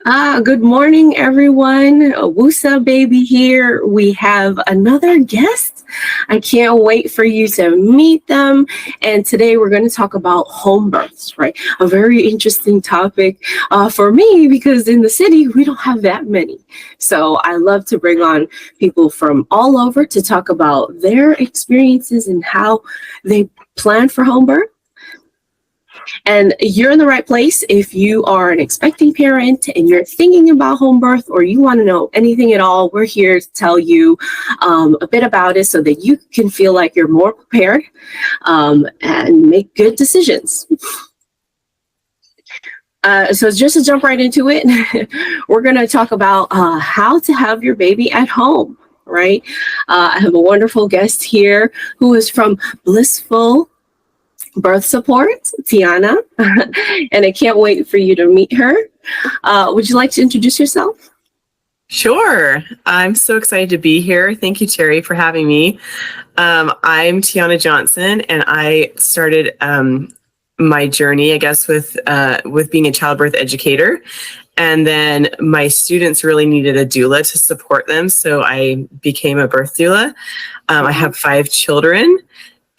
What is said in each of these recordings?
Good morning, everyone. Whoosah baby here. We have another guest. I can't wait for you to meet them. And today we're going to talk about home births, right? A very interesting topic for me because in the city, we don't have that many. So I love to bring on people from all over to talk about their experiences and how they plan for home birth. And you're in the right place if you are an expecting parent and you're thinking about home birth or you want to know anything at all. We're here to tell you a bit about it so that you can feel like you're more prepared and make good decisions. So just to jump right into it, we're going to talk about how to have your baby at home, right? I have a wonderful guest here who is from Blissful Birth Support, Tyeanna, and I can't wait for you to meet her. Would you like to introduce yourself? Sure. I'm so excited to be here. Thank you, Terry, for having me. I'm Tyeanna Johnson, and I started my journey, I guess, with being a childbirth educator. And then my students really needed a doula to support them, so I became a birth doula. I have 5 children.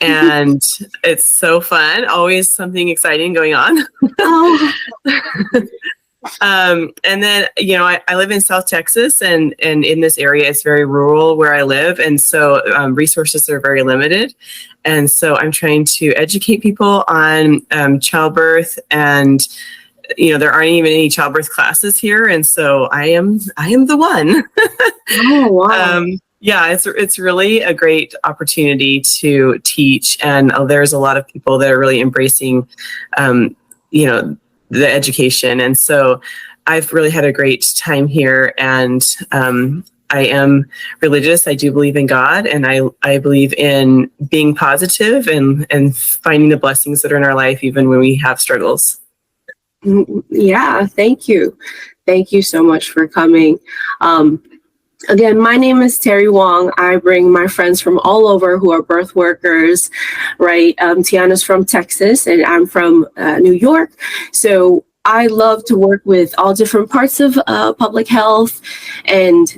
And it's so fun. Always something exciting going on. Oh. And then, I live in South Texas and in this area, it's very rural where I live. And so resources are very limited. And so I'm trying to educate people on childbirth and, there aren't even any childbirth classes here. And so I am the one. Oh, wow. Yeah, it's really a great opportunity to teach, and there's a lot of people that are really embracing, the education, and so I've really had a great time here. And I am religious. I do believe in God, and I believe in being positive and finding the blessings that are in our life, even when we have struggles. Yeah, thank you. Thank you so much for coming. Again, my name is Terry Wong. I bring my friends from all over who are birth workers, right? Tyeanna's from Texas and I'm from New York. So I love to work with all different parts of public health. And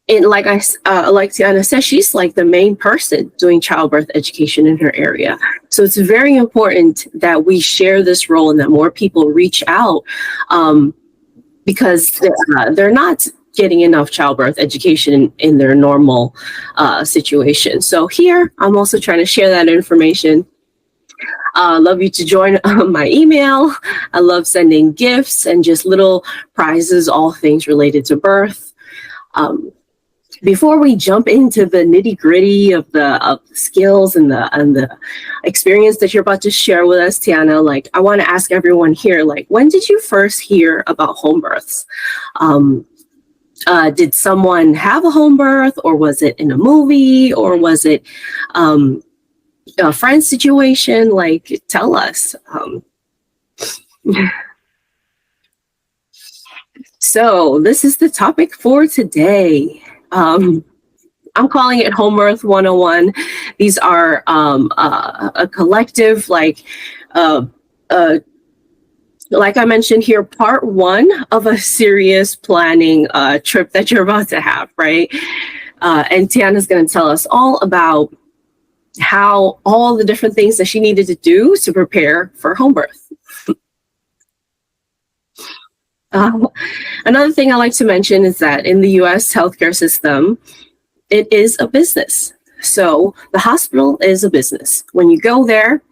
like Tyeanna said, she's like the main person doing childbirth education in her area. So it's very important that we share this role and that more people reach out because they're not getting enough childbirth education in their normal situation. So here, I'm also trying to share that information. Love you to join my email. I love sending gifts and just little prizes, all things related to birth. Before we jump into the nitty gritty of the skills and the experience that you're about to share with us, Tyeanna, I want to ask everyone here, when did you first hear about home births? Did someone have a home birth, or was it in a movie, or was it a friend situation? Tell us. So this is the topic for today. I'm calling it Home Birth 101. These are a collective, like I mentioned here, part 1 of a serious planning trip that you're about to have, right? And Tyeanna's going to tell us all about how all the different things that she needed to do to prepare for home birth. Another thing I like to mention is that in the U.S. healthcare system, it is a business. So the hospital is a business. When you go there,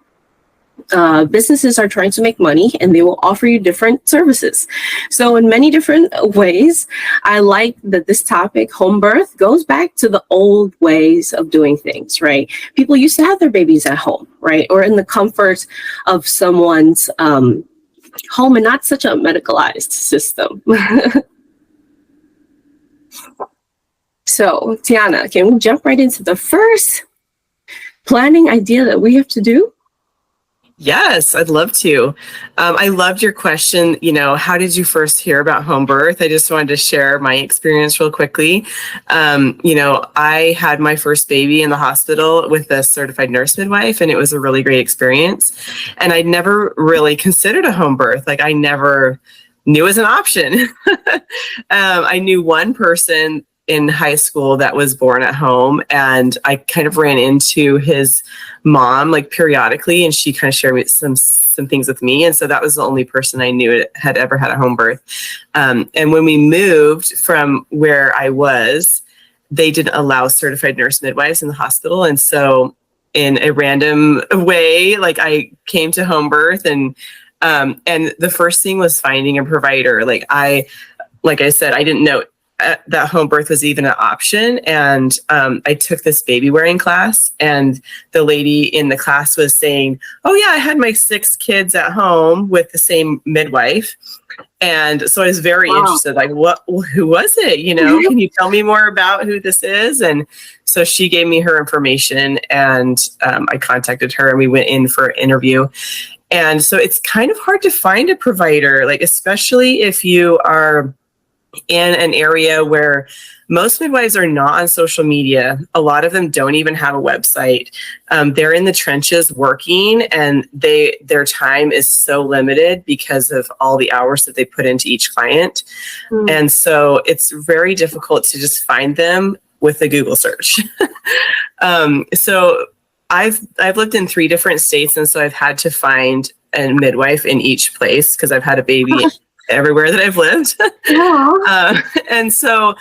businesses are trying to make money and they will offer you different services. So in many different ways, I like that this topic, home birth, goes back to the old ways of doing things, right? People used to have their babies at home, right? Or in the comfort of someone's home and not such a medicalized system. So Tyeanna, can we jump right into the first planning idea that we have to do? Yes, I'd love to. I loved your question. How did you first hear about home birth? I just wanted to share my experience real quickly. I had my first baby in the hospital with a certified nurse midwife, and it was a really great experience. And I'd never really considered a home birth. I never knew was an option. I knew one person in high school that was born at home, and I kind of ran into his mom like periodically, and she kind of shared some things with me. And so that was the only person I knew had ever had a home birth. And when we moved from where I was, they didn't allow certified nurse midwives in the hospital. And so in a random way, like I came to home birth, and the first thing was finding a provider. Like I said, I didn't know that home birth was even an option. And I took this baby wearing class, and the lady in the class was saying, oh yeah, I had my 6 kids at home with the same midwife. And so I was very interested, like, who was it? You know, can you tell me more about who this is? And so she gave me her information, and I contacted her, and we went in for an interview. And so it's kind of hard to find a provider, like, especially if you are in an area where most midwives are not on social media. A lot of them don't even have a website. They're in the trenches working, and their time is so limited because of all the hours that they put into each client. And so it's very difficult to just find them with a Google search. So I've lived in 3 different states, and so I've had to find a midwife in each place because I've had a baby everywhere that I've lived. And so,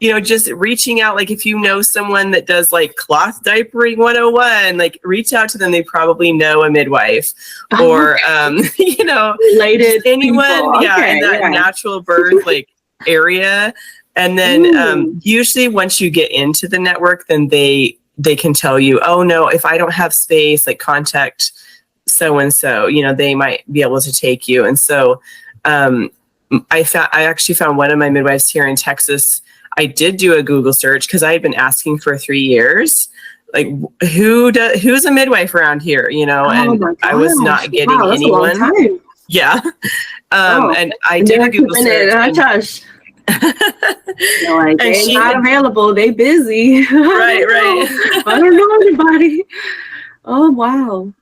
you know, just reaching out, like if you know someone that does like cloth diapering 101, like reach out to them. They probably know a midwife or, you know, related anyone people. in that natural birth like area. And then usually once you get into the network, then they can tell you, oh no, if I don't have space, like contact so-and-so, you know, they might be able to take you. And so, I actually found one of my midwives here in Texas. I did do a Google search because I had been asking for 3 years, like who's a midwife around here, you know, and I was not getting anyone. A long time. Yeah. And I did a Google search. Like, they're not available. They busy. Right. I don't know anybody. Oh, wow.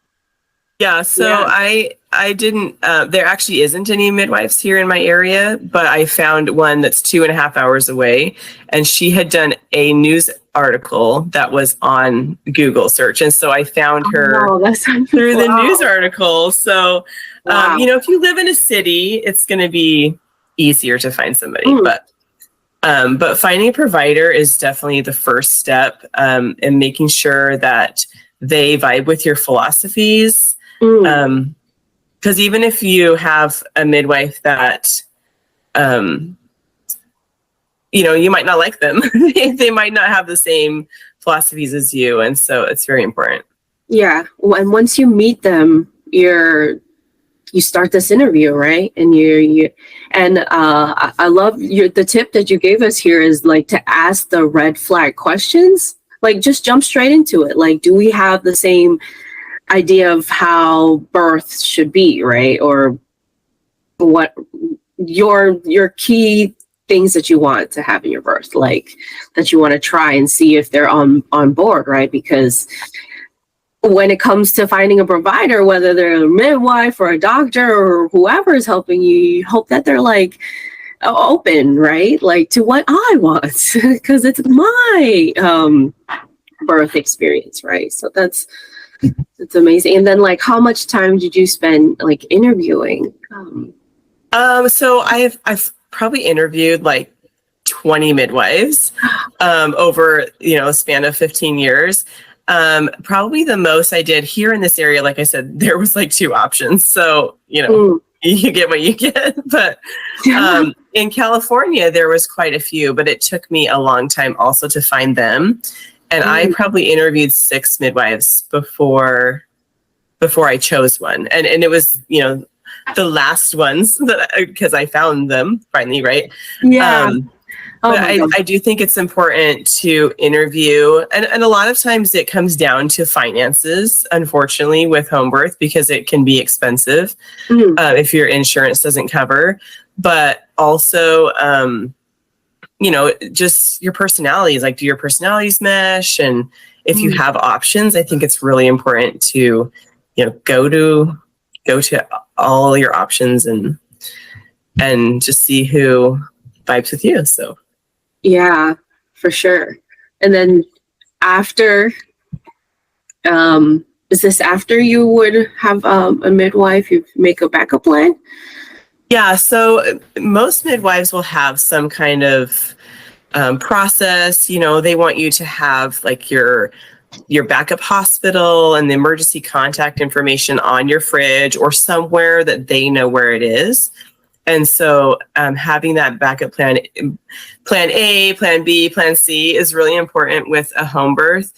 Yeah, so I didn't, there actually isn't any midwives here in my area, but I found one that's 2.5 hours away, and she had done a news article that was on Google search. And so I found her through the news article. So, you know, if you live in a city, it's going to be easier to find somebody, but finding a provider is definitely the first step, in making sure that they vibe with your philosophies. Because even if you have a midwife that, you know, you might not like them, they might not have the same philosophies as you. And so it's very important. Yeah. And once you meet them, you start this interview, right? And I love the tip that you gave us here is like to ask the red flag questions, like just jump straight into it. Like, do we have the same idea of how birth should be, right? Or what your key things that you want to have in your birth, like that you want to try and see if they're on board, right? Because when it comes to finding a provider, whether they're a midwife or a doctor or whoever is helping you, you hope that they're like open, right? Like to what I want, because it's my birth experience, right? So it's amazing. And then like, how much time did you spend like interviewing? So I've probably interviewed like 20 midwives, over, you know, a span of 15 years. Probably the most I did here in this area, like I said, there was like 2 options. So, you know, you get what you get, but, in California, there was quite a few, but it took me a long time also to find them. And I probably interviewed 6 midwives before I chose one. And it was, you know, the last ones because I found them finally, right? Yeah. But I do think it's important to interview. And a lot of times it comes down to finances, unfortunately, with home birth, because it can be expensive if your insurance doesn't cover. But also, you know, just your personalities, like do your personalities mesh? And if you have options, I think it's really important to, you know, go to all your options and and just see who vibes with you. So yeah, for sure. And then after, is this after you would have a midwife, you make a backup plan? yeah, so most midwives will have some kind of process. You know, they want you to have like your backup hospital and the emergency contact information on your fridge or somewhere that they know where it is. And so having that backup plan A, plan B, plan C is really important with a home birth.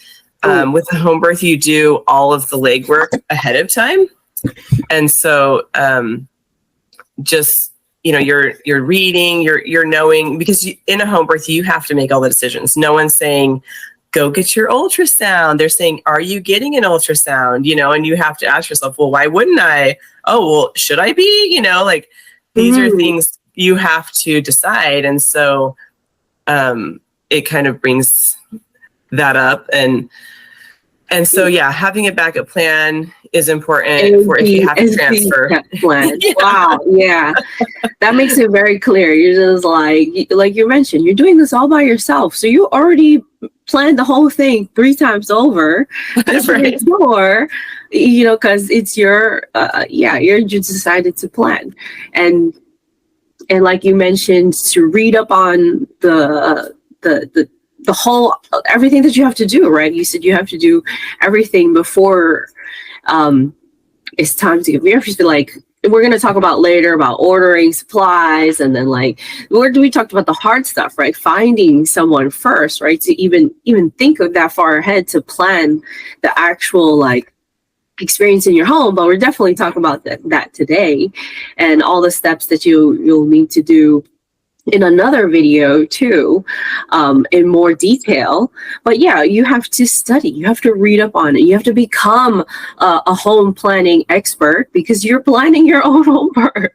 With a home birth, you do all of the legwork ahead of time. And so just, you know, you're reading, you're knowing, because in a home birth, you have to make all the decisions. No one's saying, go get your ultrasound. They're saying, are you getting an ultrasound? You know, and you have to ask yourself, well, why wouldn't I? Oh, well, should I be? You know, like these are things you have to decide. And so it kind of brings that up. And so, yeah, having a backup plan is important for if you have to transfer. Plan. Yeah. Wow. Yeah. That makes it very clear. You're just like you mentioned, you're doing this all by yourself. So you already planned the whole thing 3 times over. Just to make sure, you know, because it's you just decided to plan. And like you mentioned, to read up on the whole, everything that you have to do, right? You said you have to do everything before it's time to give birth. Like, we're going to talk about later about ordering supplies, and then like we talked about the hard stuff, right? Finding someone first, right? To even think of that far ahead to plan the actual like experience in your home. But we're definitely talking about that today, and all the steps that you'll need to do in another video too, in more detail. But yeah, you have to study, you have to read up on it, you have to become a home planning expert, because you're planning your own home birth.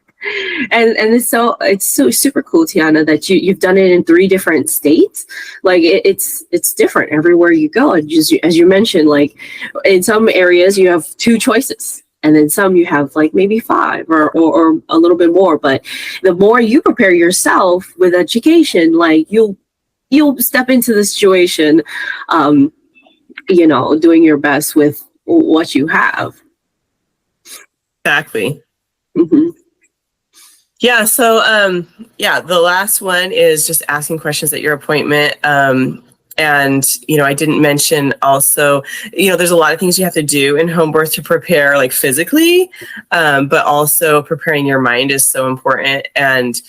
And it's so super cool, Tyeanna, that you've done it in 3 different states. Like it's different everywhere you go. And just as you mentioned, like in some areas you have 2 choices, and then some you have like maybe 5 or a little bit more. But the more you prepare yourself with education, like you'll step into the situation, you know, doing your best with what you have. Exactly. Mm-hmm. Yeah. So, the last one is just asking questions at your appointment. And, you know, I didn't mention also, you know, there's a lot of things you have to do in home birth to prepare, like physically, but also preparing your mind is so important. And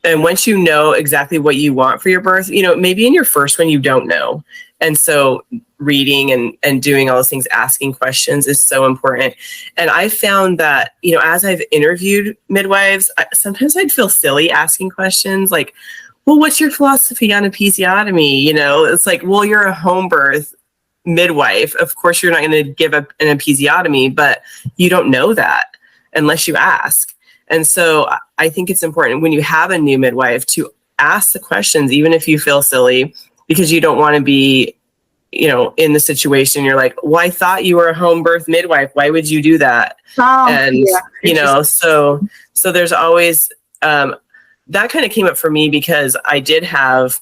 once you know exactly what you want for your birth, you know, maybe in your first one, you don't know. And so reading and doing all those things, asking questions is so important. And I found that, you know, as I've interviewed midwives, sometimes I'd feel silly asking questions like, well, what's your philosophy on episiotomy? You know, it's like, well, you're a home birth midwife. Of course, you're not going to give up an episiotomy, but you don't know that unless you ask. And so I think it's important when you have a new midwife to ask the questions, even if you feel silly, because you don't want to be, you know, in the situation. You're like, well, I thought you were a home birth midwife. Why would you do that? Oh, and, yeah. You know, so there's always, that kind of came up for me because I did have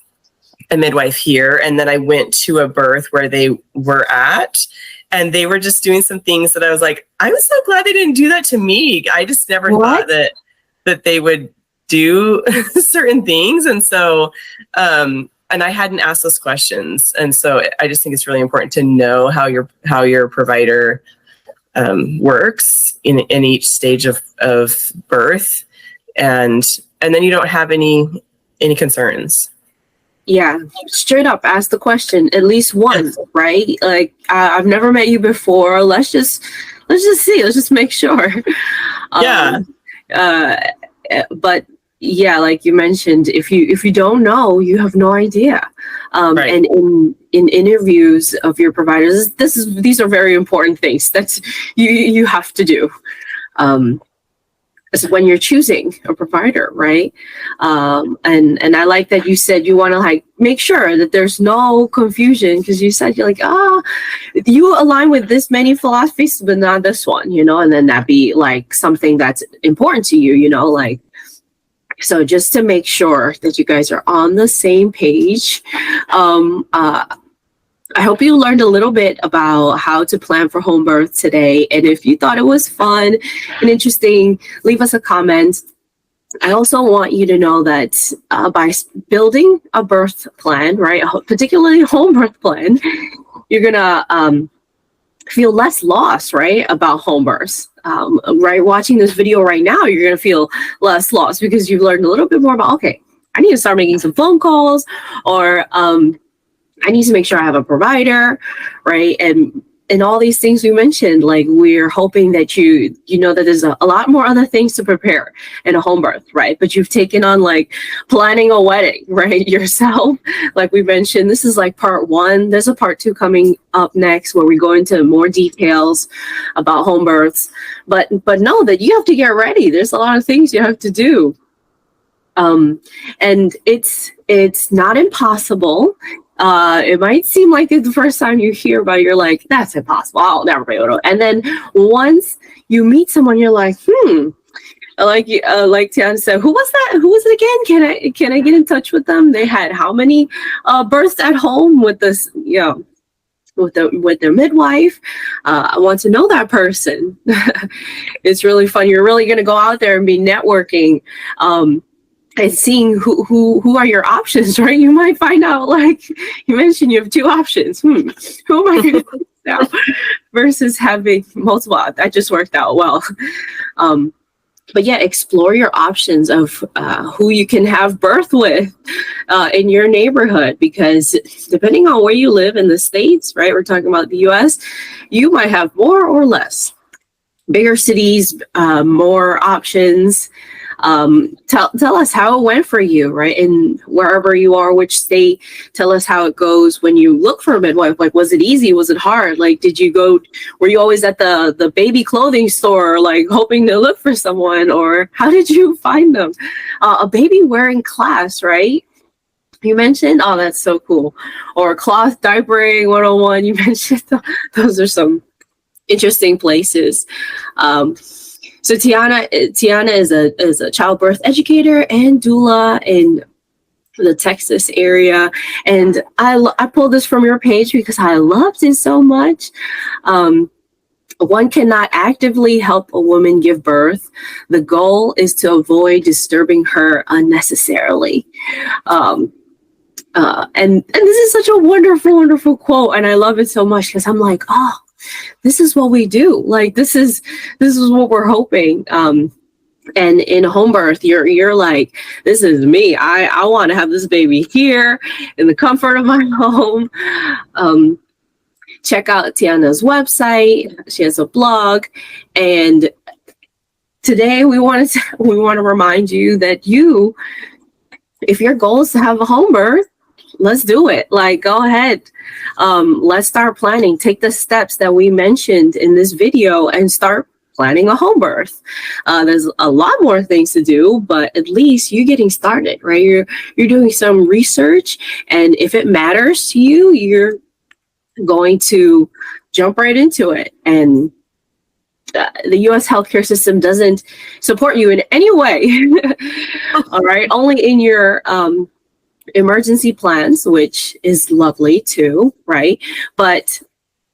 a midwife here, and then I went to a birth where they were at, and they were just doing some things that I was like, I was so glad they didn't do that to me. I just never thought that they would do certain things. And so, and I hadn't asked those questions. And so I just think it's really important to know how your provider works in each stage of birth. And then you don't have any concerns. Yeah, straight up ask the question at least once, right? Like, I've never met you before. Let's just see. Let's just make sure. Yeah. But yeah, like you mentioned, if you don't know, you have no idea. Right. And in interviews of your providers, these are very important things that you have to do. When you're choosing a provider, right? And I like that you said you want to like make sure that there's no confusion, because you said you're like, you align with this many philosophies, but not this one, you know, and then that be like something that's important to you, you know, like So just to make sure that you guys are on the same page, I hope you learned a little bit about how to plan for home birth today. And if you thought it was fun and interesting, leave us a comment. I also want you to know that by building a birth plan, right, particularly a home birth plan, you're going to feel less lost, right, about home births. Right, watching this video right now, you're going to feel less lost because you've learned a little bit more about, okay, I need to start making some phone calls, or I need to make sure I have a provider, right? And all these things we mentioned, like we're hoping that you know that there's a lot more other things to prepare in a home birth, right? But you've taken on like planning a wedding, right, yourself. Like we mentioned, this is like part 1. There's a part 2 coming up next where we go into more details about home births. But know that you have to get ready. There's a lot of things you have to do. And it's not impossible. It might seem like it's the first time you hear about it, you're like, that's impossible. I'll never be able to. And then once you meet someone, you're like, like Tyeanna said, who was that? Who was it again? Can I get in touch with them? They had how many births at home with this, with their midwife? I want to know that person. It's really fun. You're really going to go out there and be networking. And seeing who are your options, right? You might find out, like you mentioned, you have 2 options. Who am I going to now? Versus having multiple. That just worked out well. But yeah, explore your options of who you can have birth with in your neighborhood, because depending on where you live in the States, right? We're talking about the US, you might have more or less. Bigger cities, more options. Tell us how it went for you, right? And wherever you are, which state, tell us how it goes when you look for a midwife. Like, was it easy? Was it hard? Like, were you always at the baby clothing store, like hoping to look for someone, or how did you find them? A baby wearing class, right? You mentioned, oh, that's so cool. Or cloth diapering 101. You mentioned those are some interesting places. So Tyeanna is a childbirth educator and doula in the Texas area, and I pulled this from your page because I loved it so much. One cannot actively help a woman give birth. The goal is to avoid disturbing her unnecessarily. And this is such a wonderful, wonderful quote, and I love it so much because I'm like, oh, this is what we do. Like, this is what we're hoping. And in a home birth, you're like, this is me. I want to have this baby here in the comfort of my home. Check out Tyeanna's website. She has a blog, and today we want to remind you that if your goal is to have a home birth, let's do it. Like, go ahead. Let's start planning. Take the steps that we mentioned in this video and start planning a home birth. There's a lot more things to do, but at least you're getting started, right? You're doing some research, and if it matters to you, you're going to jump right into it. And the U.S. healthcare system doesn't support you in any way. All right, only in your emergency plans, which is lovely too, right? But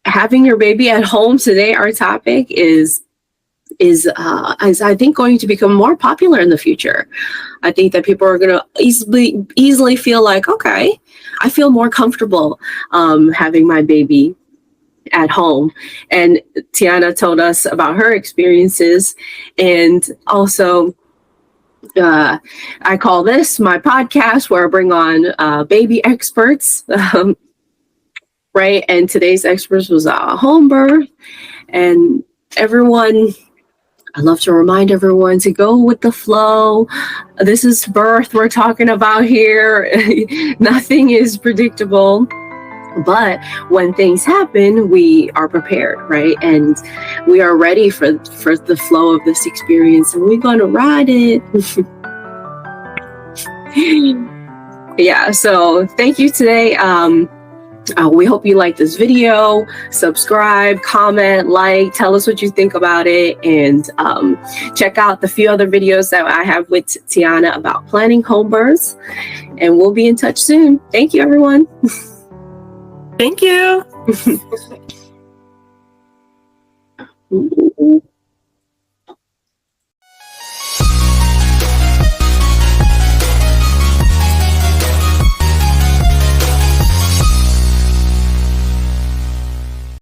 having your baby at home today, our topic is I think going to become more popular in the future. I think that people are going to easily feel like, okay, I feel more comfortable having my baby at home. And Tyeanna told us about her experiences, and also I call this my podcast where I bring on baby experts, right? And today's experts was home birth, and everyone, I love to remind everyone to go with the flow. This is birth we're talking about here. Nothing is predictable. But when things happen, we are prepared, right? And we are ready for the flow of this experience, and we're going to ride it. Yeah, so thank you today. We hope you like this video. Subscribe, comment, like, tell us what you think about it, and check out the few other videos that I have with Tyeanna about planning home births. And we'll be in touch soon. Thank you, everyone. Thank you.